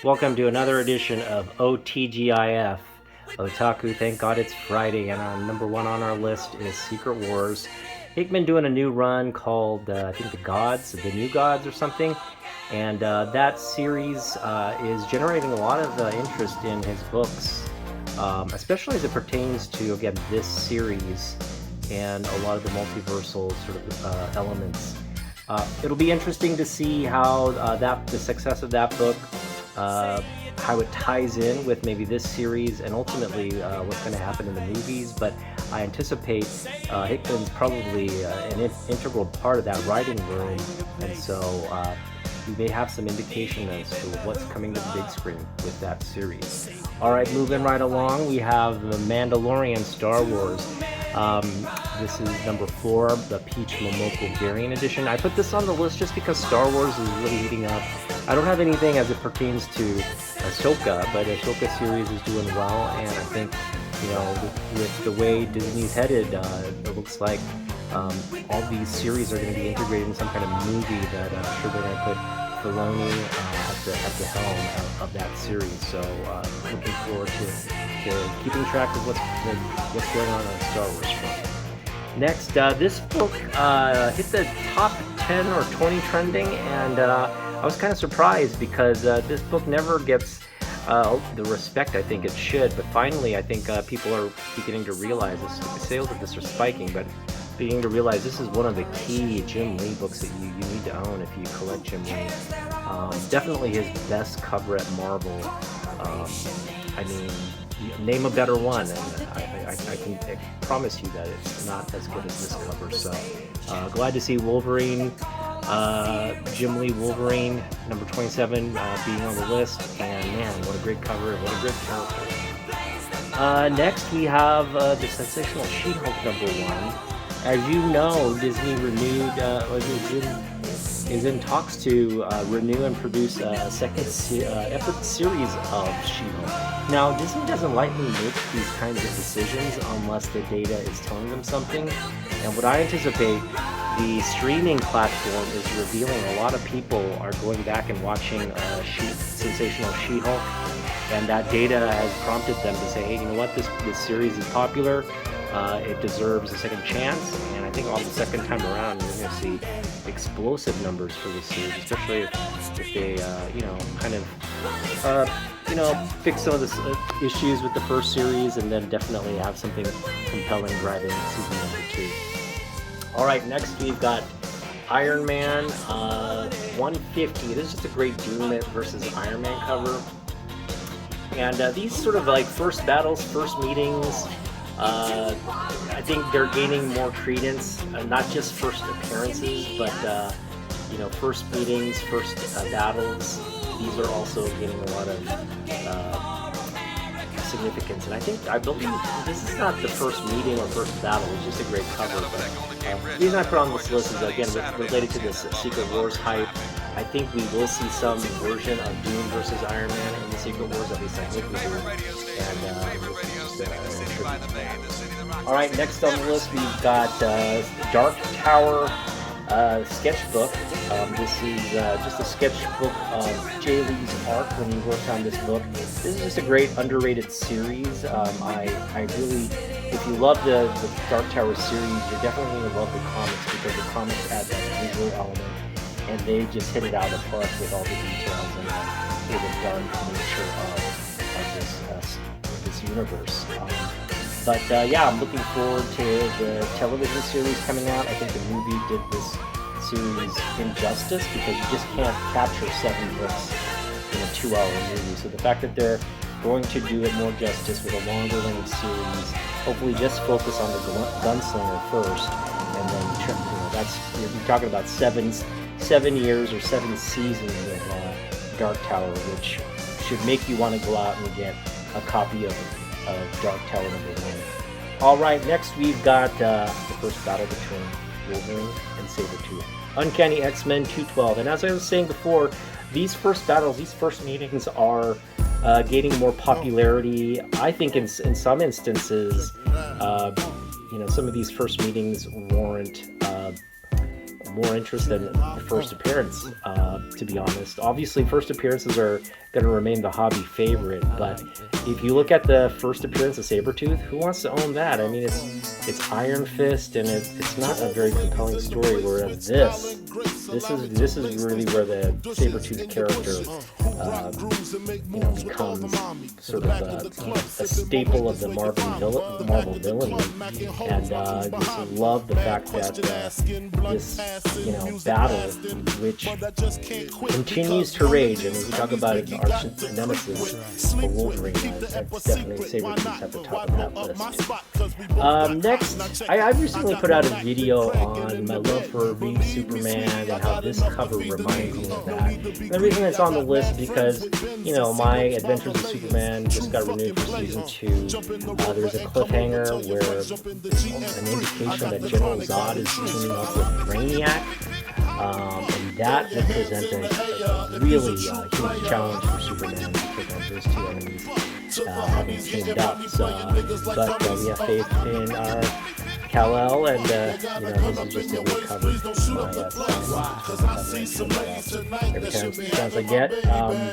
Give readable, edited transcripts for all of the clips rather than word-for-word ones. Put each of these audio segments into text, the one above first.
Welcome to another edition of OTGIF. Otaku, thank God it's Friday, and number one on our list is Secret Wars. Hickman doing a new run called, I think The New Gods or something, and that series is generating a lot of interest in his books, especially as it pertains to, again, this series and a lot of the multiversal sort of elements. It'll be interesting to see how the success of that book, how it ties in with maybe this series and ultimately what's going to happen in the movies. But I anticipate Hickman's probably an integral part of that writing room, and so we may have some indication as to what's coming to the big screen with that series. Alright, moving right along, we have The Mandalorian Star Wars. This is number 4, the Peach Momoko variant edition. I put this on the list just because Star Wars is really heating up. I don't have anything as it pertains to Ahsoka, but Ahsoka series is doing well, and I think, you know, with the way Disney's headed, it looks like all these series are going to be integrated in some kind of movie that I'm sure they're going to put Filoni at the helm of that series. So looking forward to keeping track of what's going on the Star Wars front. Next, this book hit the top 10 or 20 trending, and I was kind of surprised because this book never gets the respect I think it should, but finally I think people are beginning to realize this. The sales of this are spiking, but beginning to realize this is one of the key Jim Lee books that you need to own if you collect Jim Lee. Definitely his best cover at Marvel. I mean, name a better one, and I can promise you that it's not as good as this cover. So glad to see Wolverine, Jim Lee Wolverine, number 27, being on the list, and man, what a great cover, what a great character. Next we have the sensational She-Hulk number 1. As you know, Disney is in talks to renew and produce a second epic series of She-Hulk. Now, Disney doesn't lightly make these kinds of decisions unless the data is telling them something. And what I anticipate, the streaming platform is revealing a lot of people are going back and watching sensational She-Hulk, and that data has prompted them to say, hey, you know what, this series is popular. It deserves a second chance, and I think on the second time around you're going to see explosive numbers for this series, especially if they, fix some of the issues with the first series, and then definitely have something compelling driving season number 2. All right, next we've got Iron Man 150. This is just a great Doom versus Iron Man cover, and these sort of like first battles, first meetings. I think they're gaining more credence, not just first appearances, but first meetings, first battles. These are also gaining a lot of significance, and I believe this is not the first meeting or first battle. It's just a great cover. But the reason I put on this list is again related to this Secret Wars hype. I think we will see some version of Doom versus Iron Man in the Secret Wars, at least I hope we do. And alright, next on the list we've got Dark Tower sketchbook. This is just a sketchbook of Jay Lee's arc when he worked on this book. This is just a great underrated series. I really, if you love the Dark Tower series, you're definitely going to love the comics because the comics add that visual element, and they just hit it out of the park with all the details and the dark nature of this universe. But I'm looking forward to the television series coming out. I think the movie did this series injustice because you just can't capture 7 books in a 2-hour movie. So the fact that they're going to do it more justice with a longer length series, hopefully just focus on the gunslinger first, and then you're talking about 7 years or 7 seasons of Dark Tower, which should make you want to go out and get a copy of Dark Tower number 1. Alright, next we've got the first battle between Wolverine and Sabretooth. Uncanny X-Men 212. And as I was saying before, these first battles, these first meetings are gaining more popularity. I think in some instances, some of these first meetings warrant more interest than the first appearance, to be honest. Obviously, first appearances are going to remain the hobby favorite, but if you look at the first appearance of Sabretooth, who wants to own that? I mean, it's Iron Fist, and it's not a very compelling story, whereas this is really where the Sabretooth character becomes sort of a staple of the Marvel villainy, and just love the fact that this battle, which continues to rage, and as we talk about it, arch nemesis for Wolverine, that's definitely Sabretooth at the top of that list. Next, I recently put out a video on my love for Reeves Superman and how this cover reminds me of that. And the reason it's on the list is because, my Adventures with Superman just got renewed for season 2. There's a cliffhanger where there's an indication that General Zod is teaming up with Brainiac. And that would present a really huge challenge for Superman to take on those two enemies having teamed up. But we have faith in our Kal-El, and this is just a great cover. Every chance I get.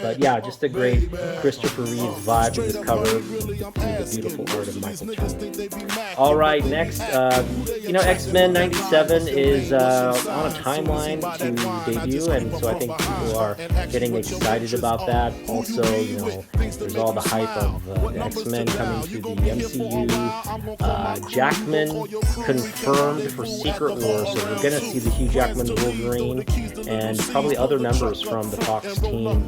But yeah, just a great Christopher Reeves vibe to this cover, the beautiful art of Michael Turner. All right, next, X-Men 97 is on a timeline to debut, and so I think people are getting excited about that. Also, there's all the hype of the X-Men coming to the MCU. Jackman confirmed for Secret Wars, so we're going to see the Hugh Jackman Wolverine and probably other members from the Fox team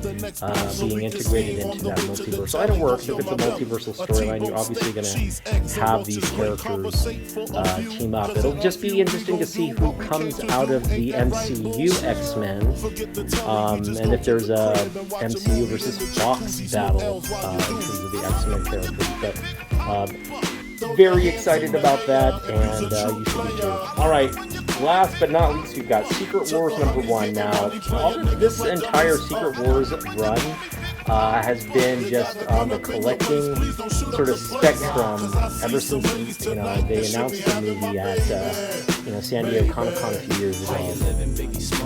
being integrated into that multiverse. So it works. If it's a multiversal storyline, you're obviously going to have these characters team up. It'll just be interesting to see who comes out of the MCU X-Men, and if there's a MCU versus Fox battle in terms of the X-Men characters. But very excited about that, and you should be too. Alright, last but not least, we've got Secret Wars #1 now. This entire Secret Wars run has been just on the collecting sort of spectrum ever since they announced the movie at San Diego Comic-Con a few years ago.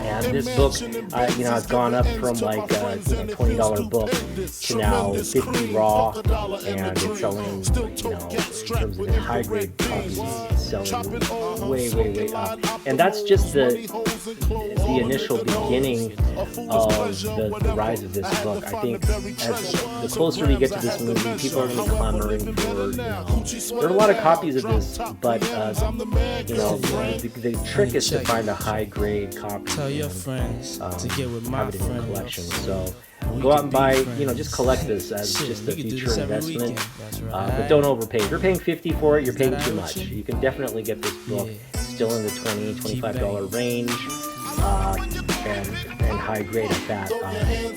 And this book, has gone up from like a $20 book to now $50 raw, and it's selling, in terms of the high grade copies, it's selling way up. And that's just the initial beginning of the rise of this book. I think as the closer we get to this movie, people are going to be clamoring for, there are a lot of copies of this, but the trick is to find a high grade copy. Tell your friends to get with my have it in your collection. So go out and buy, just collect this as just a future investment. But don't overpay. If you're paying $50 for it, you're paying too much. You can definitely get this book still in the $20, $25 range, and high grade at that.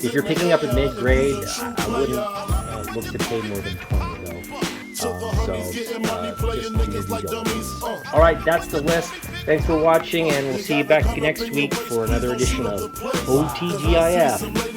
If you're picking up a mid grade, I wouldn't look to pay more than $20 though. All right, that's the list. Thanks for watching, and we'll see you back next week for another edition of OTGIF.